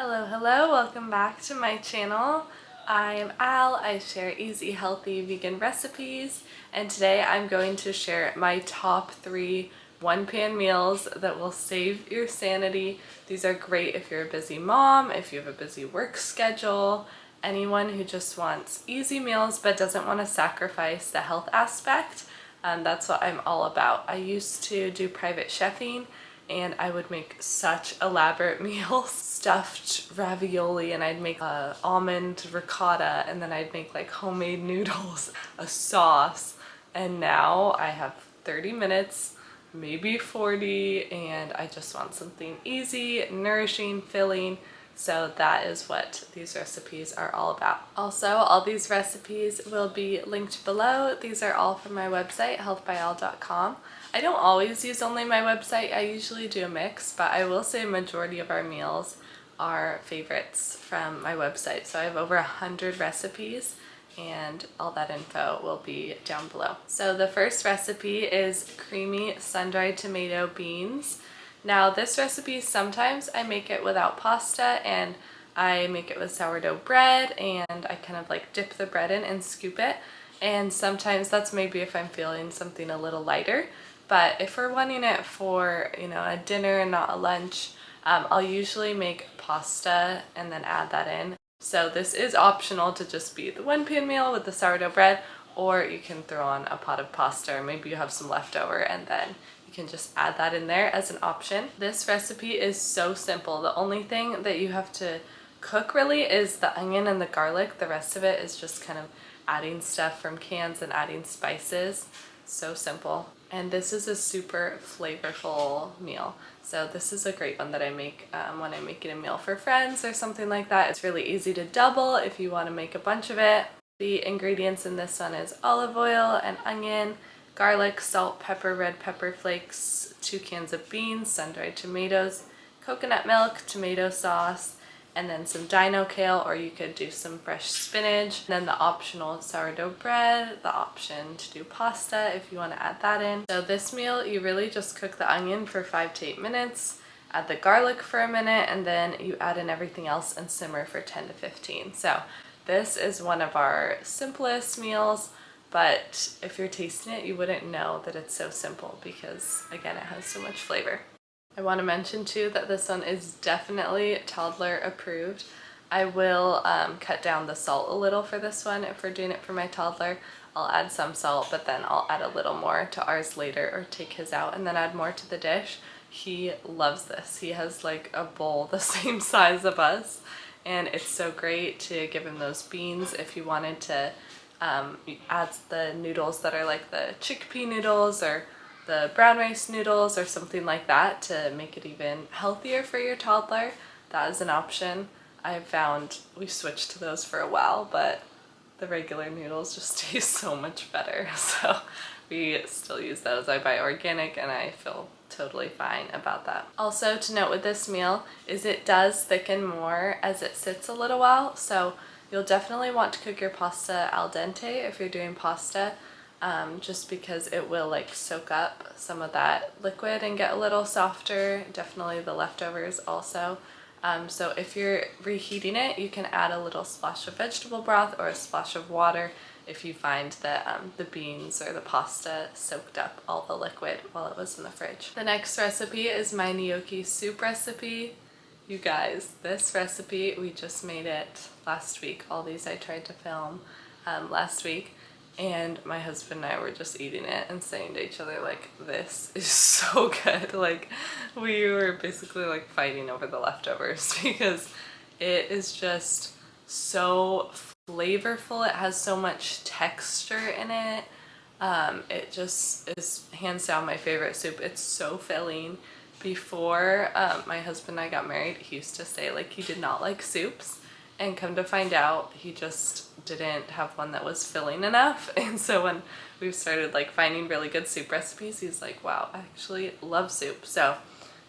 Hello, welcome back to my channel. I'm Al. I share easy, healthy vegan recipes, and today I'm going to share my top 3 one-pan meals that will save your sanity. These are great if you're a busy mom, if you have a busy work schedule, anyone who just wants easy meals but doesn't want to sacrifice the health aspect. That's what I'm all about. I used to do private chefing and I would make such elaborate meals. Stuffed ravioli, and I'd make almond ricotta, and then I'd make like homemade noodles, a sauce, and now I have 30 minutes, maybe 40, and I just want something easy, nourishing, filling. So that is what these recipes are all about. Also, all these recipes will be linked below. These are all from my website, healthbyal.com. I don't always use only my website. I usually do a mix, but I will say a majority of our meals are favorites from my website. So I have over 100 recipes, and all that info will be down below. So the first recipe is creamy sun-dried tomato beans. Now this recipe, sometimes I make it without pasta and I make it with sourdough bread, and I kind of like dip the bread in and scoop it. And sometimes that's maybe if I'm feeling something a little lighter. But if we're wanting it for, a dinner and not a lunch, I'll usually make pasta and then add that in. So this is optional to just be the one-pan meal with the sourdough bread, or you can throw on a pot of pasta, or maybe you have some leftover and then you can just add that in there as an option. This recipe is so simple. The only thing that you have to cook really is the onion and the garlic. The rest of it is just kind of adding stuff from cans and adding spices. So simple. And this is a super flavorful meal. So this is a great one that I make when I'm making a meal for friends or something like that. It's really easy to double if you want to make a bunch of it. The ingredients in this one is olive oil and onion, garlic, salt, pepper, red pepper flakes, 2 cans of beans, sun-dried tomatoes, coconut milk, tomato sauce, and then some dino kale, or you could do some fresh spinach. And then the optional sourdough bread, the option to do pasta if you want to add that in. So this meal, you really just cook the onion for 5 to 8 minutes, add the garlic for a minute, and then you add in everything else and simmer for 10 to 15. So this is one of our simplest meals, but if you're tasting it, you wouldn't know that it's so simple because, again, it has so much flavor. I want to mention too that this one is definitely toddler approved. I will cut down the salt a little for this one. If we're doing it for my toddler, I'll add some salt, but then I'll add a little more to ours later, or take his out and then add more to the dish. He loves this. He has like a bowl the same size of us, and it's so great to give him those beans. If you wanted to add the noodles that are like the chickpea noodles or the brown rice noodles or something like that to make it even healthier for your toddler, that is an option. I've found we've switched to those for a while, but the regular noodles just taste so much better, so we still use those. I buy organic and I feel totally fine about that. Also to note with this meal is it does thicken more as it sits a little while, so you'll definitely want to cook your pasta al dente if you're doing pasta, just because it will like soak up some of that liquid and get a little softer. Definitely the leftovers also. So if you're reheating it, you can add a little splash of vegetable broth or a splash of water if you find that the beans or the pasta soaked up all the liquid while it was in the fridge. The next recipe is my gnocchi soup recipe. You guys, this recipe, we just made it last week. All these I tried to film last week, and my husband and I were just eating it and saying to each other, like, this is so good. Like, we were basically like fighting over the leftovers because it is just so flavorful. It has so much texture in it. It just is hands down my favorite soup. It's so filling. Before my husband and I got married, he used to say like he did not like soups, and come to find out he just didn't have one that was filling enough. And so when we've started like finding really good soup recipes, he's like, wow, I actually love soup. So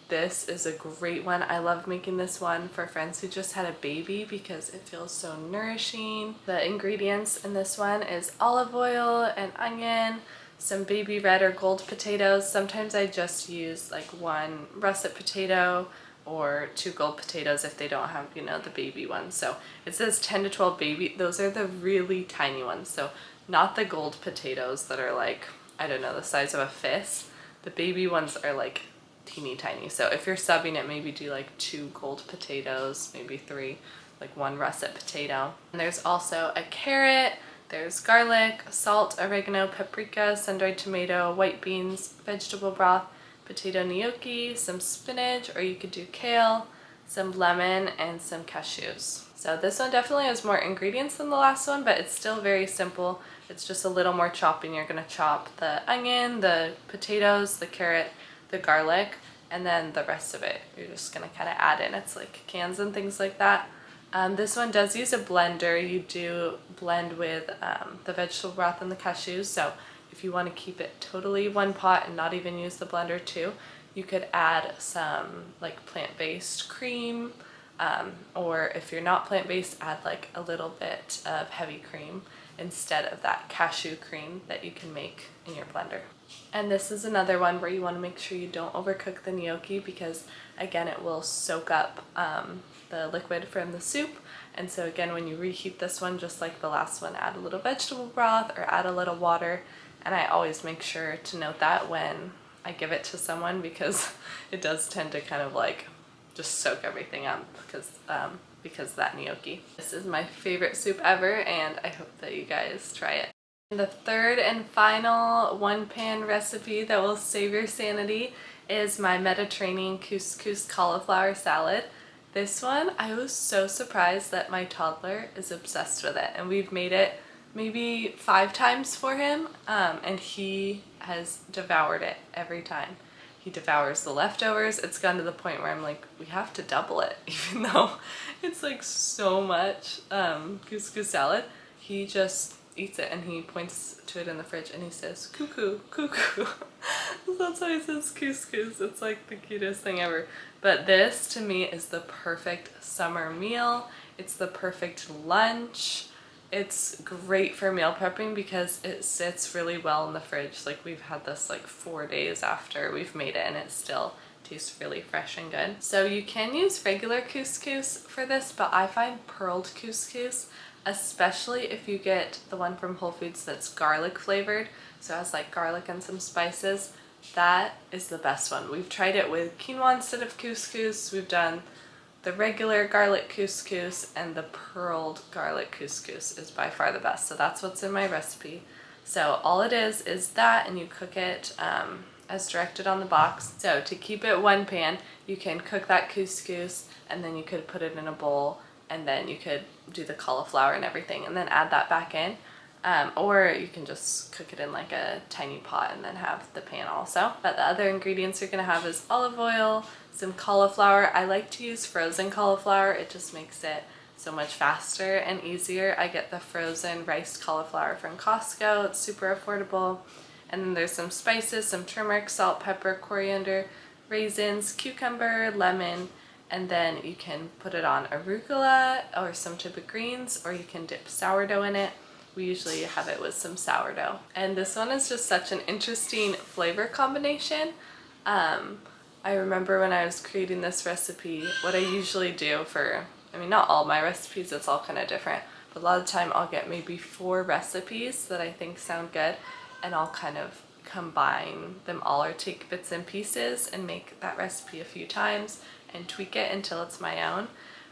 this is a great one. I love making this one for friends who just had a baby because it feels so nourishing. The ingredients in this one is olive oil and onion, some baby red or gold potatoes. Sometimes I just use like one russet potato or 2 gold potatoes if they don't have, you know, the baby ones. So it says 10 to 12 baby. Those are the really tiny ones. So not the gold potatoes that are like, I don't know, the size of a fist. The baby ones are like teeny tiny. So if you're subbing it, maybe do like 2 gold potatoes, maybe 3, like 1 russet potato. And there's also a carrot, there's garlic, salt, oregano, paprika, sun-dried tomato, white beans, vegetable broth, potato gnocchi, some spinach, or you could do kale, some lemon, and some cashews. So this one definitely has more ingredients than the last one, but it's still very simple. It's just a little more chopping. You're gonna chop the onion, the potatoes, the carrot, the garlic, and then the rest of it you're just gonna kind of add in. It's like cans and things like that. This one does use a blender. You do blend with the vegetable broth and the cashews, so if you want to keep it totally one pot and not even use the blender too, you could add some like plant-based cream, or if you're not plant-based, add like a little bit of heavy cream instead of that cashew cream that you can make in your blender. And this is another one where you want to make sure you don't overcook the gnocchi, because again it will soak up the liquid from the soup. And so again, when you reheat this one, just like the last one, add a little vegetable broth or add a little water. And I always make sure to note that when I give it to someone, because it does tend to kind of like just soak everything up because of that gnocchi. This is my favorite soup ever, and I hope that you guys try it. The third and final one-pan recipe that will save your sanity is my Mediterranean couscous cauliflower salad. This one, I was so surprised that my toddler is obsessed with it, and we've made it maybe 5 times for him, and he has devoured it every time. He devours the leftovers. It's gone to the point where I'm like, we have to double it, even though it's like so much couscous salad. He just eats it and he points to it in the fridge and he says, cuckoo, cuckoo. That's why he says couscous. It's like the cutest thing ever. But this to me is the perfect summer meal. It's the perfect lunch. It's great for meal prepping because it sits really well in the fridge. Like we've had this like 4 days after we've made it and it still tastes really fresh and good. So you can use regular couscous for this, but I find pearled couscous, especially if you get the one from Whole Foods that's garlic flavored, so it has like garlic and some spices, that is the best one. We've tried it with quinoa instead of couscous. We've done the regular garlic couscous, and the pearled garlic couscous is by far the best. So that's what's in my recipe. So all it is that, and you cook it as directed on the box. So to keep it one pan, you can cook that couscous and then you could put it in a bowl, and then you could do the cauliflower and everything and then add that back in. Or you can just cook it in like a tiny pot and then have the pan also. But the other ingredients you're gonna have is olive oil, some cauliflower. I like to use frozen cauliflower. It just makes it so much faster and easier. I get the frozen riced cauliflower from Costco. It's super affordable. And then there's some spices, some turmeric, salt, pepper, coriander, raisins, cucumber, lemon, and then you can put it on arugula or some type of greens, or you can dip sourdough in it. We usually have it with some sourdough. And this one is just such an interesting flavor combination. I remember when I was creating this recipe, what I usually do for, I mean, not all my recipes, it's all kind of different, but a lot of the time I'll get maybe 4 recipes that I think sound good, and I'll kind of combine them all or take bits and pieces and make that recipe a few times and tweak it until it's my own.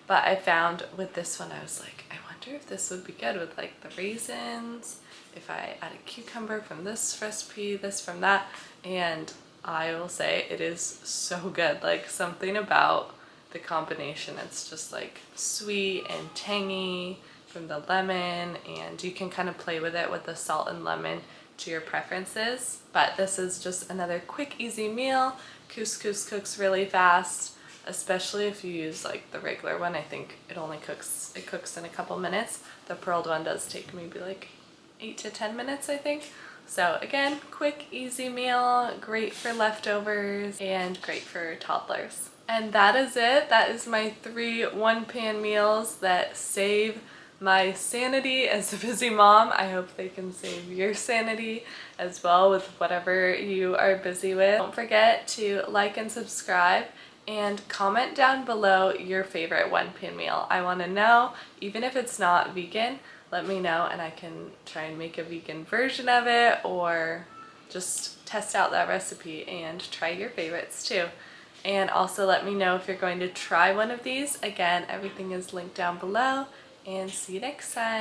But I found with this one, I was like, I wonder if this would be good with like the raisins, if I add a cucumber from this recipe, this from that, and I will say it is so good. Like something about the combination, it's just like sweet and tangy from the lemon, and you can kind of play with it with the salt and lemon to your preferences. But this is just another quick, easy meal. Couscous cooks really fast, especially if you use like the regular one. I think it cooks in a couple minutes. The pearled one does take maybe like 8 to 10 minutes, I think. So again, quick, easy meal, great for leftovers and great for toddlers. And that is it. That is my 3 one-pan meals that save my sanity as a busy mom. I hope they can save your sanity as well with whatever you are busy with. Don't forget to like and subscribe, And comment down below your favorite one pan meal. I want to know, even if it's not vegan, let me know and I can try and make a vegan version of it or just test out that recipe and try your favorites too. And also let me know if you're going to try one of these. Again, everything is linked down below, and see you next time.